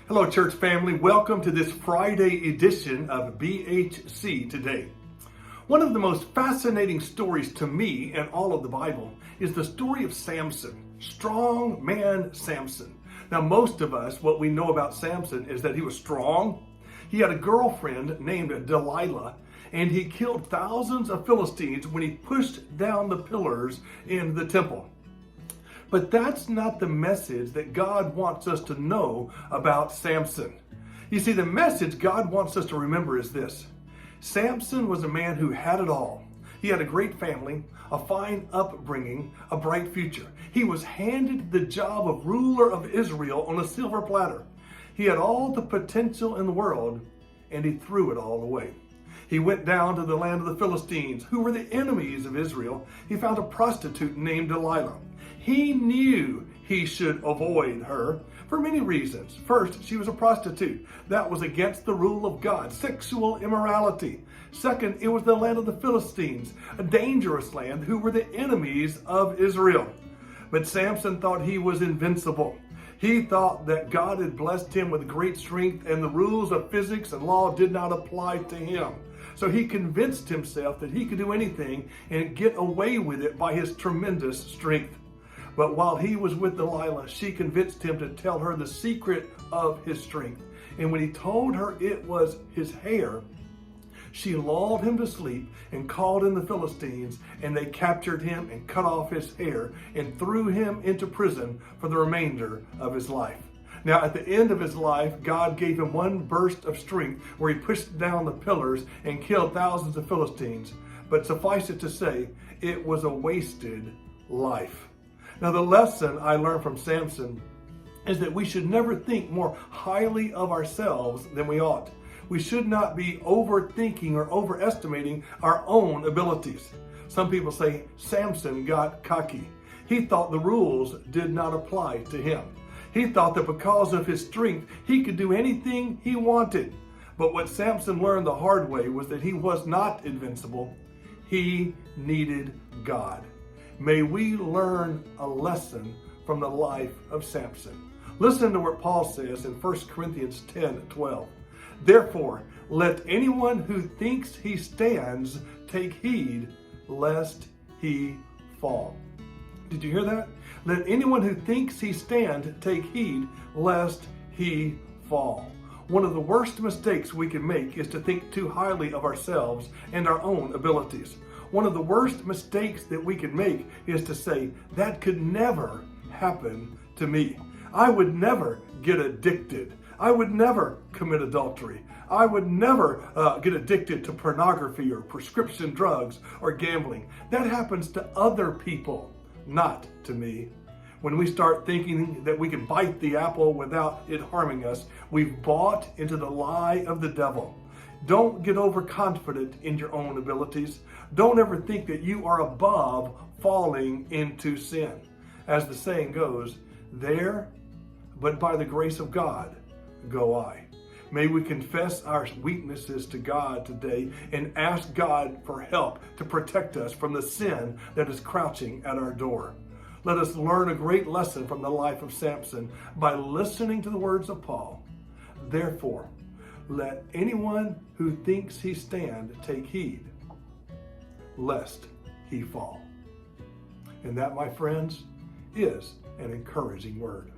Hello, church family. Welcome to this Friday edition of BHC Today. One of the most fascinating stories to me in all of the Bible is the story of Samson, strong man Samson. Now, most of us, what we know about Samson is that he was strong. He had a girlfriend named Delilah, and he killed thousands of Philistines when he pushed down the pillars in the temple. But that's not the message that God wants us to know about Samson. You see, the message God wants us to remember is this. Samson was a man who had it all. He had a great family, a fine upbringing, a bright future. He was handed the job of ruler of Israel on a silver platter. He had all the potential in the world, and he threw it all away. He went down to the land of the Philistines, who were the enemies of Israel. He found a prostitute named Delilah. He knew he should avoid her for many reasons. First, she was a prostitute. That was against the rule of God, sexual immorality. Second, it was the land of the Philistines, a dangerous land who were the enemies of Israel. But Samson thought he was invincible. He thought that God had blessed him with great strength and the rules of physics and law did not apply to him. So he convinced himself that he could do anything and get away with it by his tremendous strength. But while he was with Delilah, she convinced him to tell her the secret of his strength. And when he told her it was his hair, she lulled him to sleep and called in the Philistines, and they captured him and cut off his hair and threw him into prison for the remainder of his life. Now, at the end of his life, God gave him one burst of strength where he pushed down the pillars and killed thousands of Philistines. But suffice it to say, it was a wasted life. Now, the lesson I learned from Samson is that we should never think more highly of ourselves than we ought. We should not be overthinking or overestimating our own abilities. Some people say Samson got cocky. He thought the rules did not apply to him. He thought that because of his strength, he could do anything he wanted. But what Samson learned the hard way was that he was not invincible. He needed God. May we learn a lesson from the life of Samson. Listen to what Paul says in 1 Corinthians 10:12. Therefore, let anyone who thinks he stands take heed lest he fall. Did you hear that? Let anyone who thinks he stands take heed lest he fall. One of the worst mistakes we can make is to think too highly of ourselves and our own abilities. One of the worst mistakes that we can make is to say, that could never happen to me. I would never get addicted. I would never commit adultery. I would never get addicted to pornography or prescription drugs or gambling. That happens to other people, not to me. When we start thinking that we can bite the apple without it harming us, we've bought into the lie of the devil. Don't get overconfident in your own abilities. Don't ever think that you are above falling into sin. As the saying goes, there, but by the grace of God, go I. May we confess our weaknesses to God today and ask God for help to protect us from the sin that is crouching at our door. Let us learn a great lesson from the life of Samson by listening to the words of Paul. Therefore, let anyone who thinks he stand take heed, lest he fall. And that, my friends, is an encouraging word.